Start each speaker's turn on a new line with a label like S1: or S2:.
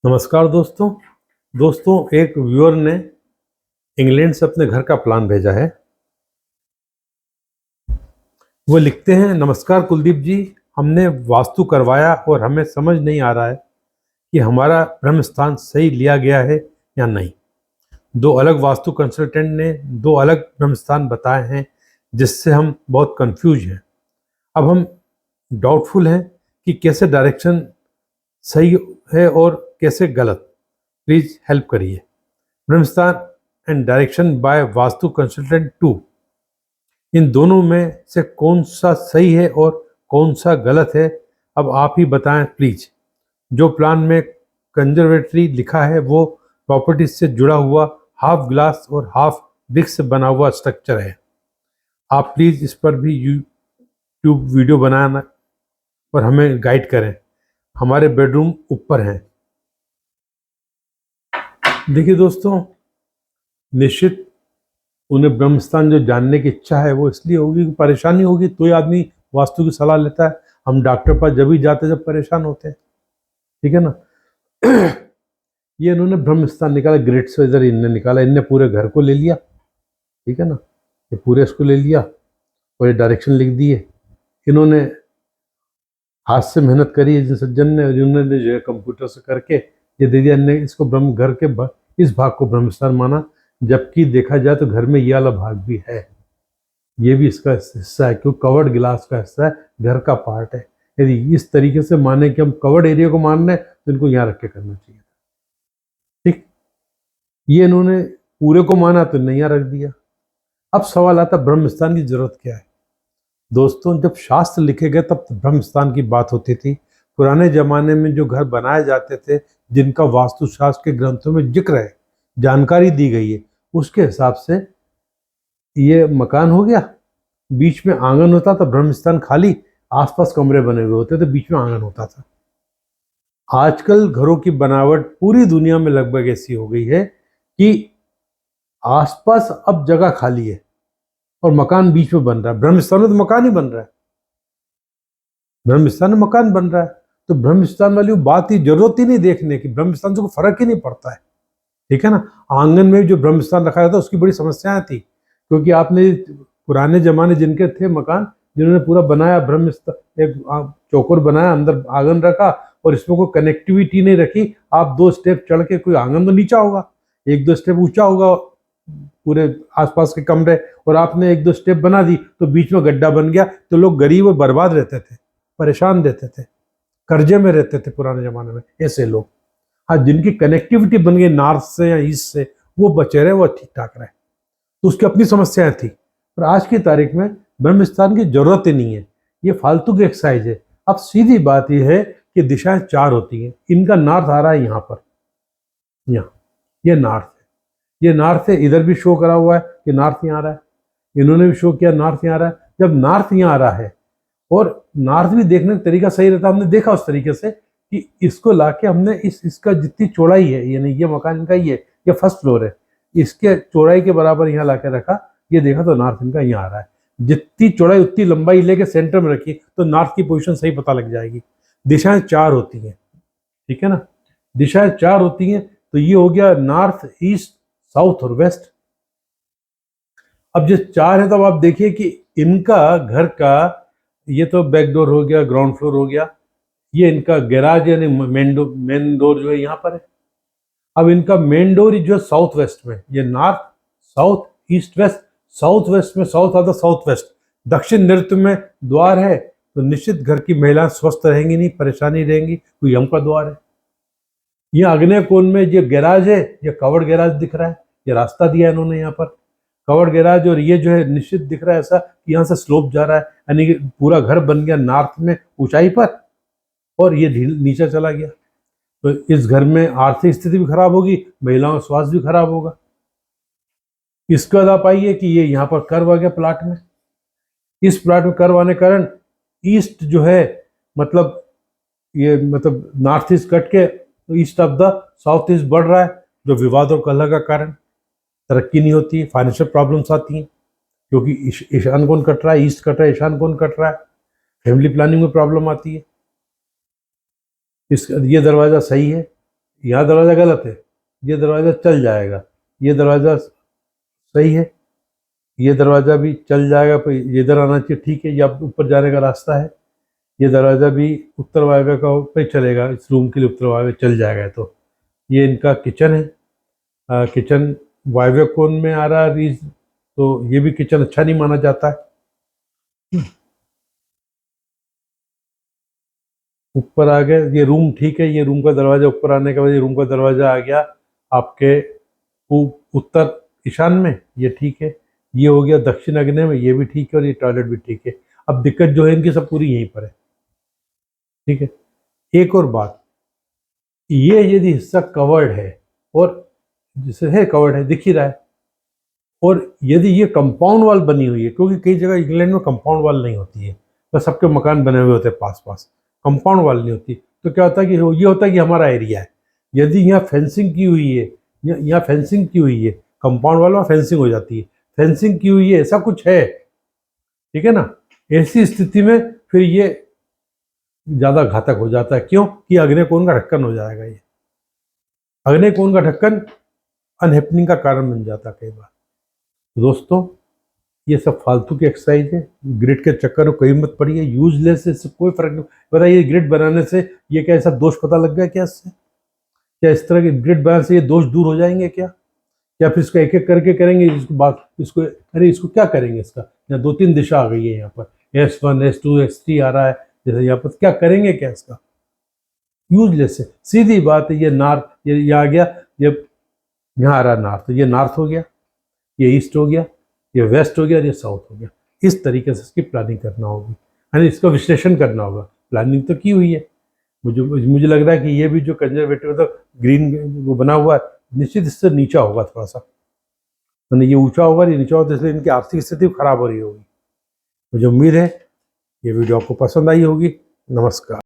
S1: नमस्कार दोस्तों एक व्यूअर ने इंग्लैंड से अपने घर का प्लान भेजा है। वो लिखते हैं, नमस्कार कुलदीप जी, हमने वास्तु करवाया और हमें समझ नहीं आ रहा है कि हमारा ब्रह्म स्थान सही लिया गया है या नहीं। दो अलग वास्तु कंसल्टेंट ने दो अलग ब्रह्म स्थान बताए हैं, जिससे हम बहुत कंफ्यूज हैं। अब हम डाउटफुल हैं कि कैसे डायरेक्शन सही है और कैसे गलत। प्लीज हेल्प करिए। Brahmasthan and direction by Vastu consultant 2, इन दोनों में से कौन सा सही है और कौन सा गलत है, अब आप ही बताएं प्लीज। जो प्लान में कंजर्वेटरी लिखा है वो प्रॉपर्टी से जुड़ा हुआ हाफ ग्लास और हाफ ब्रिक से बना हुआ स्ट्रक्चर है। आप प्लीज इस पर भी यूट्यूब वीडियो बनाना और हमें गाइड करें। हमारे बेडरूम ऊपर हैं। देखिए दोस्तों, निश्चित उन्हें ब्रह्मस्थान जो जानने की इच्छा है वो इसलिए होगी कि परेशानी होगी तो ही आदमी वास्तु की सलाह लेता है। हम डॉक्टर पास जब ही जाते जब परेशान होते हैं, ठीक है ना। ये इन्होंने ब्रह्मस्थान निकाला, ग्रेट से इधर इनने निकाला, इनने पूरे घर को ले लिया, ठीक है ना। ये पूरे इसको ले लिया और ये डायरेक्शन लिख दिए। इन्होंने हाथ से मेहनत करी है जिन सज्जन ने, जिन्होंने जो है कंप्यूटर से करके ये दे दिया। इनने इसको ब्रह्म घर के इस भाग को ब्रह्मस्थान माना, जबकि देखा जाए तो घर में ये वाला भाग भी है, ये भी इसका हिस्सा है, क्योंकि कवर्ड गिलास का हिस्सा है, घर का पार्ट है। यदि इस तरीके से माने कि हम कवर्ड एरिया को मान रहे हैं तो इनको यहाँ रख के करना चाहिए, ठीक। ये इन्होंने पूरे को माना तो नहीं यहाँ रख दिया। अब सवाल आता ब्रह्मस्थान की जरूरत क्या है। दोस्तों, जब शास्त्र लिखे गए तब ब्रह्मस्थान की बात होती थी। पुराने जमाने में जो घर बनाए जाते थे, जिनका वास्तुशास्त्र के ग्रंथों में जिक्र है, जानकारी दी गई है, उसके हिसाब से ये मकान हो गया, बीच में आंगन होता था, ब्रह्मस्थान खाली, आसपास कमरे बने हुए होते थे, बीच में आंगन होता था। आजकल घरों की बनावट पूरी दुनिया में लगभग ऐसी हो गई है कि आसपास अब जगह खाली है और मकान बीच में बन रहा है। ब्रह्मस्थान में तो मकान ही बन रहा है, ब्रह्मस्थान में मकान बन रहा है, तो ब्रह्मस्थान वाली बात ही जरूरत ही नहीं देखने की, ब्रह्मस्थान से कोई फर्क ही नहीं पड़ता है, ठीक है ना। आंगन में जो ब्रह्मस्थान रखा था उसकी बड़ी समस्याएं थी, क्योंकि आपने पुराने जमाने जिनके थे मकान, जिन्होंने पूरा बनाया ब्रह्मस्थान, एक चौकोर बनाया, अंदर आंगन रखा और इसमें कोई कनेक्टिविटी नहीं रखी। आप 2 स्टेप चढ़ के, कोई आंगन तो नीचा होगा, 1-2 स्टेप ऊंचा होगा पूरे आसपास के कमरे, और आपने 1-2 स्टेप बना दी तो बीच में गड्ढा बन गया, तो लोग गरीब और बर्बाद रहते थे, परेशान रहते थे, कर्जे में रहते थे पुराने जमाने में ऐसे लोग। हाँ, जिनकी कनेक्टिविटी बन गई नॉर्थ से या ईस्ट से, वो बचे रहे, वो ठीक ठाक रहे, तो उसकी अपनी समस्याएं थी। पर आज की तारीख में ब्रह्मस्थान की जरूरत ही नहीं है, ये फालतू की एक्सरसाइज है। अब सीधी बात यह है कि दिशाएं 4 होती हैं। इनका नॉर्थ आ रहा है यहाँ पर, यहाँ ये नॉर्थ है, ये नॉर्थ है, इधर भी शो करा हुआ है कि नॉर्थ यहाँ आ रहा है, इन्होंने भी शो किया नॉर्थ यहाँ आ रहा है। जब नॉर्थ यहाँ आ रहा है, और नॉर्थ भी देखने का तरीका सही रहता, हमने देखा उस तरीके से कि इसको लाके हमने इसका जितनी चौड़ाई है, यानी ये मकान इनका ही है, ये फर्स्ट फ्लोर है, इसके चौड़ाई के बराबर यहाँ लाके रखा, ये देखा तो नॉर्थ इनका यहाँ आ रहा है। जितनी चौड़ाई उतनी लंबाई लेके सेंटर में रखी तो नॉर्थ की पोजीशन सही पता लग जाएगी। दिशाएं 4 होती हैं, ठीक है ना, दिशाएं 4 होती हैं, तो ये हो गया नॉर्थ, ईस्ट, साउथ और वेस्ट। अब जो 4 है, तब आप देखिए कि इनका घर का, ये तो बैक डोर हो गया, ग्राउंड फ्लोर हो गया, ये इनका गैराज यानी मेन डोर जो है यहाँ पर है। अब इनका मेन डोर जो है साउथ वेस्ट में, ये north, south, east, west. South west में साउथ आता, साउथ वेस्ट दक्षिण नृत्य में द्वार है, तो निश्चित घर की महिलाएं स्वस्थ रहेंगी नहीं, परेशानी रहेंगी, कोई यम का द्वार है। ये आग्नेय कोण में जो गैराज है, ये कवर्ड गैराज दिख रहा है, ये रास्ता दिया है इन्होंने यहाँ पर, कवर्ड गैराज। और ये जो है निश्चित दिख रहा है ऐसा कि यहाँ से स्लोप जा रहा है, यानी कि पूरा घर बन गया नॉर्थ में ऊंचाई पर, और ये नीचे चला गया। तो इस घर में आर्थिक स्थिति भी खराब होगी, महिलाओं का स्वास्थ्य भी खराब होगा। इसके बाद आप आइए कि ये यहाँ पर कर्व आ गया प्लाट में, इस प्लाट में कर्व आने के कारण ईस्ट जो है, मतलब ये मतलब नॉर्थ ईस्ट कट के east of the south east बढ़ रहा है, जो विवाद और कलह का कारण, तरक्की नहीं होती है, फाइनेंशियल प्रॉब्लम्स आती हैं, क्योंकि ईशान कोण कट रहा है, ईस्ट कट रहा है, ईशान कोण कट रहा है, फैमिली प्लानिंग में प्रॉब्लम आती है। ये दरवाजा सही है, यहाँ दरवाज़ा गलत है, ये दरवाज़ा चल जाएगा, ये दरवाज़ा सही है, ये दरवाज़ा भी चल जाएगा, पर ये इधर आना चाहिए, ठीक है, ये अब ऊपर जाने का रास्ता है, ये दरवाज़ा भी उत्तर वायव्य का पे चलेगा, इस रूम के लिए उत्तर वायव्य चल जाएगा। तो ये इनका किचन है, किचन वायव्य कोण में आ रहा है, तो ये भी किचन अच्छा नहीं माना जाता है। ऊपर आ गए, ये रूम ठीक है, ये रूम का दरवाज़ा ऊपर आने के बाद ये रूम का दरवाज़ा आ गया आपके उत्तर ईशान में, ये ठीक है। ये हो गया दक्षिण अग्नेय में, ये भी ठीक है, और ये टॉयलेट भी ठीक है। अब दिक्कत जो है इनकी सब पूरी यहीं पर है, ठीक है। एक और बात, ये यदि हिस्सा कवर्ड है, और जिसे है कवर्ड है, दिख ही रहा है, और यदि ये कंपाउंड वॉल बनी हुई है, क्योंकि कई जगह इंग्लैंड में कंपाउंड वॉल नहीं होती है, बस सबके मकान बने हुए होते हैं पास पास, कंपाउंड वॉल नहीं होती, तो क्या होता है कि ये होता है कि हमारा एरिया है। यदि यहाँ फेंसिंग की हुई है, यहाँ फेंसिंग की हुई है, कंपाउंड वॉल में फेंसिंग हो जाती है, फेंसिंग की हुई है, ऐसा कुछ है, ठीक है ना। ऐसी स्थिति में फिर ये ज़्यादा घातक हो जाता है। क्यों? कि अग्नेय कोण का ढक्कन हो जाएगा, ये अग्नेय कोण का ढक्कन अनहेपनिंग का कारण बन जाता है कई बार। दोस्तों, ये सब फालतू की एक्सरसाइज है, ग्रिड के चक्कर में कहीं मत पड़िए, यूजलेस है, इससे कोई फर्क नहीं। बताइए, ग्रिड बनाने से ये क्या ऐसा दोष पता लग गया क्या इससे? क्या इस तरह के ग्रिड बनाने से ये दोष दूर हो जाएंगे क्या? या फिर इसको एक एक करके करेंगे, इसको अरे इसको क्या करेंगे इसका? यहाँ 2-3 दिशा आ गई है, यहाँ पर S1 S2 S3 आ रहा है, जैसे यहाँ पर क्या करेंगे क्या इसका? यूजलेस है, सीधी बात है। ये नॉर्थ, ये आ गया, ये यहाँ आ रहा नॉर्थ, तो ये नॉर्थ हो गया, ये ईस्ट हो गया, ये वेस्ट हो गया, ये साउथ हो गया। इस तरीके से इसकी प्लानिंग करना होगी, यानी इसका विश्लेषण करना होगा। प्लानिंग तो की हुई है, मुझे लग रहा है कि ये भी जो कंजर्वेटिव मतलब ग्रीन वो बना हुआ है, निश्चित इससे नीचा होगा थोड़ा सा, यानी ये ऊंचा होगा, ये नीचा होगा, इसलिए इनकी आर्थिक स्थिति खराब हो रही होगी। मुझे उम्मीद है ये वीडियो आपको पसंद आई होगी। नमस्कार।